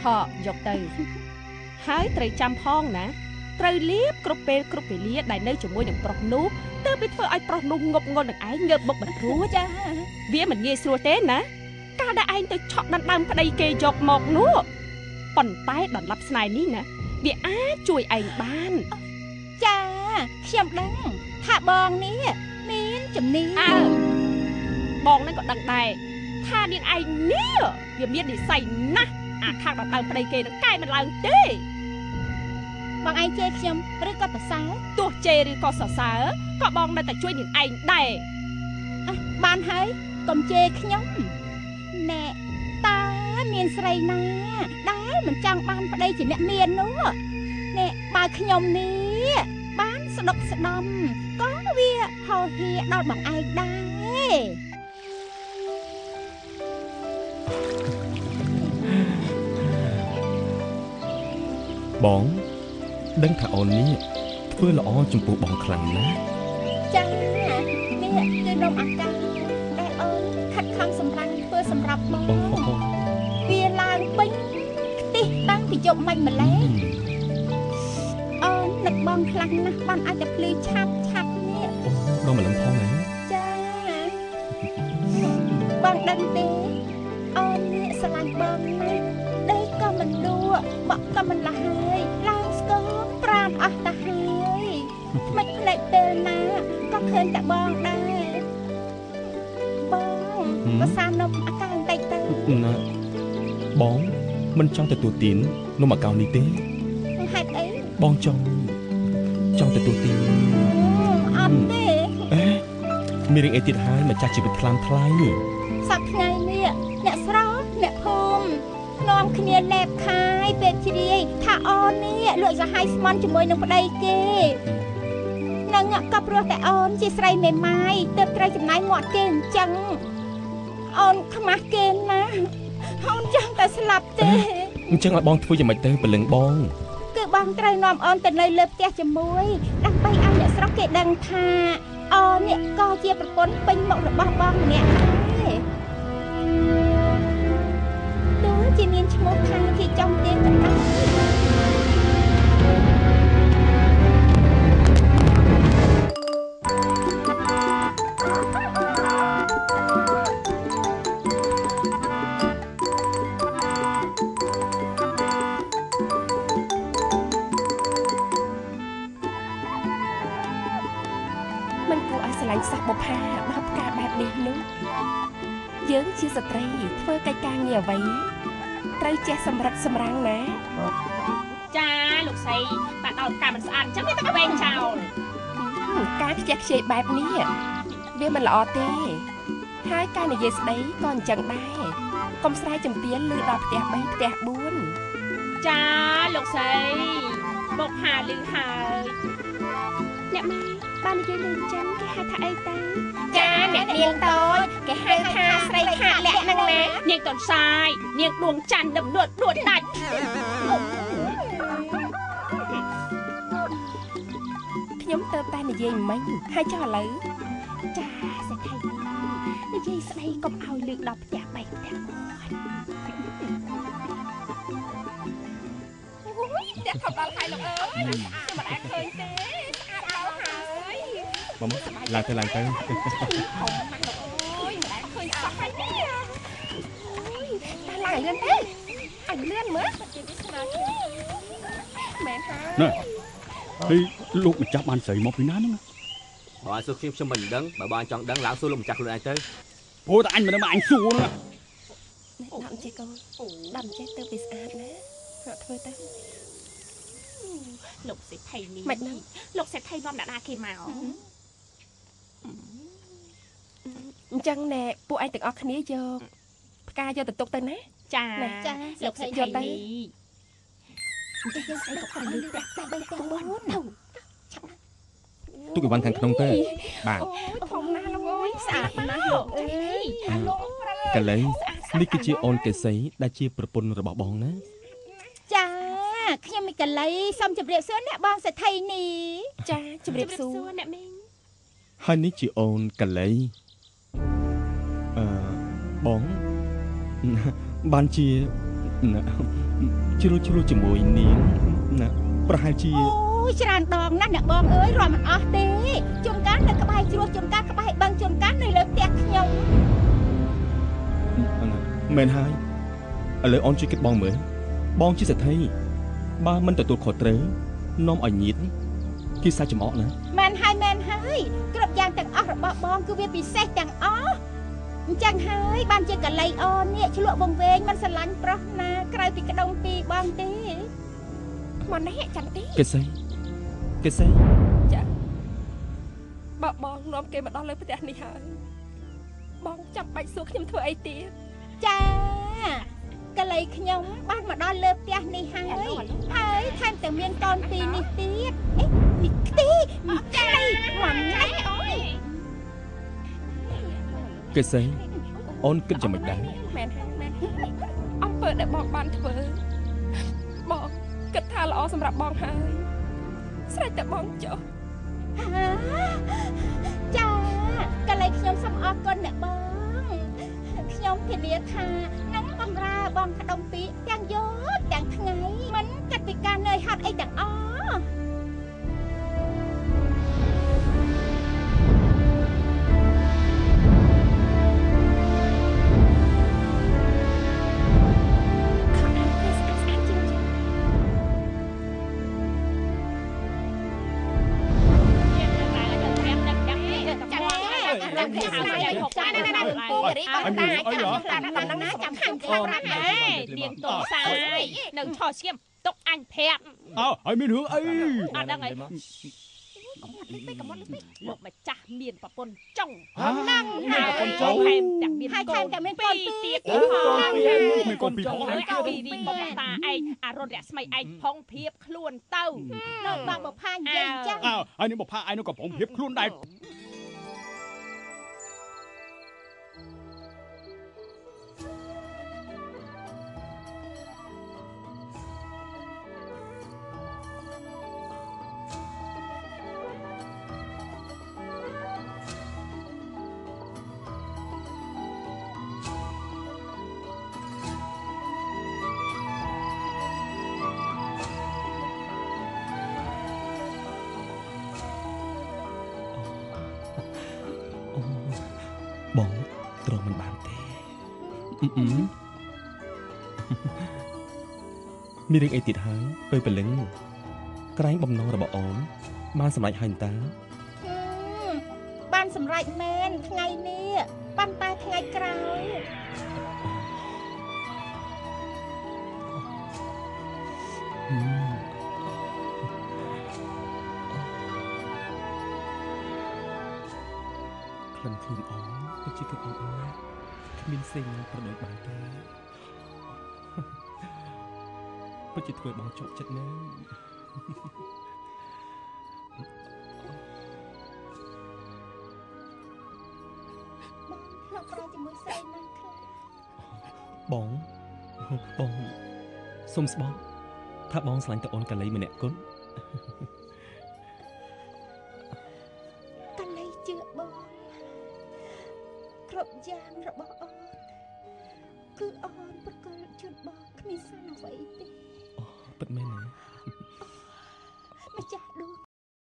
ហកយកទៅហើយត្រូវចាំផងណាត្រូវលាបគ្រប់ពេលគ្រប់វេលាដែលនៅជាមួយនឹងប្រុសនោះទើបវាធ្វើឲ្យប្រុសនោះងប់ងល់នឹងឯងងើបមុខមិនរួចចាវាមិនងាយស្រួលទេណាកាលដែលឯងទៅឆក់ដណ្ដើមប្តីគេយកមកនោះប៉ុន្តែដល់ឡាប់ស្នេហ៍នេះណាវាអាចជួយឯងបានចាខ្ញុំដឹងថាបងនេះមានជំនាញបងហ្នឹងក៏ដឹងដែរថានាងឯងនេះវាមាននិស្ស័យណាស់អាខាងដណ្ដើមប្តីគេនឹងកែមិនឡើងទេបងឯងជេរខ្ញុំឬក៏សរសើរទោះជេរឬក៏សរសើរក៏បងនៅតែជួយនាងឯងដែរបានហើយកុំជេរខ្ញុំណែតើមានស្រីណាដែលមិនចង់បានប្តីជាអ្នកមាននោះណែបើខ្ញុំនេះបានស្ដុកស្ដំក៏វាហោហៀដល់បងឯងដែរបងដឹងថាអូននេះធ្វើល្អចំពោះបងខ្លាំងណាស់ចានេះគឺនំអាកាដែលអូនខិតខំសម្រាប់ធ្វើសម្រាប់បងវាឡើងពេញខ្ទិះតាំងពីយប់មិចម្ល៉េះអូននឹកបងខ្លាំងណាស់បានអាចតែភ្លឺឆាប់នេះដល់ម្លឹងផងណាចាបងដឹងទេអូននេះស្រឡាញ់បងណាស់ដេកក៏មិនដួបក់ក៏មិនលះហើយឡើងស្គមប្រានអស់ទៅហើយមិនភ្លេចពេលណាក៏ឃើញតែបងដែរបងក៏សានំអាកាបន្តិចទៅណាបងមិនចង់ទទួលទាននំអាកោនេះទេហេតុអីបងចង់ទទួលទានអត់ទេមានរឿងអីទៀតហើយម្ចាស់ជីវិតខ្លាំងថ្លៃសប្តាហ៍នេះអ្នកស្រស់អ្នកភូមិនាំគ្នាលេបខាយពេកជ្រាយថាអូននេះលួចសាហាយស្មន់ជាមួយនឹងប្តីគេនឹងក៏ព្រោះតែអូនជាស្រីមេម៉ាយទើបត្រូវចំណាយងាត់គេអញ្ចឹងអូនខ្មាស់គេណាអូនចង់តែស្លាប់ទេអញ្ចឹងឲ្យបងធ្វើយ៉ាងម៉េចទៅព្រលឹងបងគឺបងត្រូវនាំអូនទៅនៅលើផ្ទះជាមួយដើម្បីឲ្យអ្នកស្រុកគេដឹងថាអូននេះក៏ជាប្រពន្ធពេញមុខរបស់បងម្នាក់ដែរទោះជាមានឈ្មោះថាជាចំទៀនក៏ដោយសះបុផាដល់ផ្កាបែបនេះនោះយើងជាស្ត្រីធ្វើកិច្ចការងារអ្វីត្រូវចេះសម្រិតសម្រាំងណាចាលោកស្រីតែដល់ផ្កាមិនស្អាតអញ្ចឹងវាទៅវែងចោលការខ្ជះខ្ជាយបែបនេះវាមិនល្អទេហើយការនិយាយស្ដីក៏អញ្ចឹងដែរកុំស្រែចំទៀនលឺដល់ផ្ទះ3ផ្ទះ4ចាលោកស្រីបុកហាលឺហើយអ្នកម៉ែបាននិយាយលេងអញ្ចឹងគេហៅថាអីតាចាអ្នកនាងតូចគេហៅថាស្រីខាលាក់ហ្នឹងណានាងតនសាយនាងដួងច័ន្ទដួលដាច់ខ្ញុំទៅតែនិយាយមិញហើយចុះឥឡូវចាសេដ្ឋីនិយាយស្ដីកុំឲ្យលើកដល់ផ្ទះ3ផ្ទះ4អូយតែថប់ដល់ហើយលោកអើយមិនអាចឃើញទេមកឡើងទៅហុំមកលោកអើយមិនដែលឃើញសោះហើយទេអូយតែឡើងលឿនទេអញលឿនមើលមែនហើយណែហើយលោកម្ចាស់បានស្រីមកពីណាហ្នឹងបើសួរខ្ញុំមិនដឹងបើបានចង់ដឹងឡើងសួរលោកម្ចាស់ខ្លួនឯងទៅព្រោះតែអញមិនដឹងមកអញសួរហ្នឹងដាក់ចេះកូនដាក់ចេះទៅវាស្អាតណាធ្វើទៅលោកសេដ្ឋីនេះមិនដឹងលោកសេដ្ឋីនាំអ្នកណាគេមកអញ្ចឹងណែពួកឯងទាំងអស់គ្នាយកផ្កាយកទៅទុកទៅណាចាលោកសេដ្ឋីយកទៅអញ្ចឹងយើងស្អីក៏ខំលើផ្ទះតែ3ផ្ទះ4ទៅទុកអីវ៉ាន់ខាងក្នុងទៅបាទធំណាស់លោកអើយស្អាតណាស់លោកអើយកលីនេះគឺជាអូនកេសីដែលជាប្រពន្ធរបស់បងណាចាខ្ញុំមីកលីសូមជម្រាបសួរអ្នកបងសេដ្ឋីនេះចាជម្រាបសួរអ្នកមីងហើយនេះជាអូនកលីបងបានជា ណាជ្រុលជាមួយនាងណាប្រហែលជា អូយច្រើនដងណាស់អ្នកបងអើយរាប់មិនអស់ទេជួនកាលនៅក្បែរជ្រោះជួនកាលក្បែរបឹងជួនកាលនៅលើផ្ទះខ្ញុំ មែនហើយឥឡូវអូនជួយគិតបងមើលបងជាសេដ្ឋីបើមិនទទួលខុសត្រូវនាំឲ្យញៀតគេសាច់ចំអកណា មែនហើយគ្រប់យ៉ាងទាំងអស់របស់បងគឺវាពិសេសទាំងអស់អញ្ចឹងហើយបានជាកលៃអូននេះឆ្លក់វងវែងមិនស្រឡាញ់ប្រុសណាក្រៅពីក្តុងពីរបងទេ មកនេះចាំទី គេសី ចាបើបងនាំគេមកដល់លើផ្ទះនេះហើយបងចាំបាច់សួរខ្ញុំធ្វើអីទៀត ចាកលៃខ្ញុំបានមកដល់លើផ្ទះនេះហើយថែមទាំងមានកូនពីរនេះទៀតអេនេះទីចាមកណែអូយ គេសីអូនគិតយ៉ាងម៉េចដែរ មែនហើយអំពើដែលបងបានធ្វើបងគិតថាល្អសម្រាប់បងហើយស្រេចតែបងចុះ ចាកលៃខ្ញុំសូមអរគុណអ្នកបងខ្ញុំធានាថានឹងបំរើបងក្តុងពីរទាំងយប់ទាំងថ្ងៃមិនកាត់ពីការនឿយហត់អីទាំងអស់ នាងតោសាយនៅឆោស្គៀមទុកអញប្រាប់ ឲ្យមានរឿងអី អត់ដឹងអីមកម្ចាស់មានប្រពន្ធចុង ហ្នឹង មានប្រពន្ធចុងថែមទាំងមានកូនពីរទៀតមានកូនពីរផងហើយពីរីបំតាឯងអរុនរស្មីឯងផងភៀបខ្លួនទៅនៅបងបផានិយាយចឹង ហើយនេះបផាឯងនោះក៏ប្រងភៀបខ្លួនដែរ បងត្រង់មិនបានទេមានរឿងអីទៀតហើយពេលព្រលឹងក្រែងបំណងរបស់អូនបានសម្រេចហើយតា បានសម្រេចមែនថ្ងៃនេះប៉ុន្តែថ្ងៃក្រោយ ក្លិនខ្លួនអូនទៅជាទឹកអូនណាគ្មានសេងណាប្រដូចបានទេពិតជាធ្វើបងជក់ចិត្តណាស់ លោកប្រែជាមួយស្រីណាស់ខ្លះ បងសុំស្បោះថាបងស្រឡាញ់តអូនកលៃម្នាក់គុណ កលៃជឿបងគ្រប់យ៉ាងរបស់អូនគឺអូនប្រកល់ជូនបងគ្មានសារអ្វីទេ ពិតមែនណា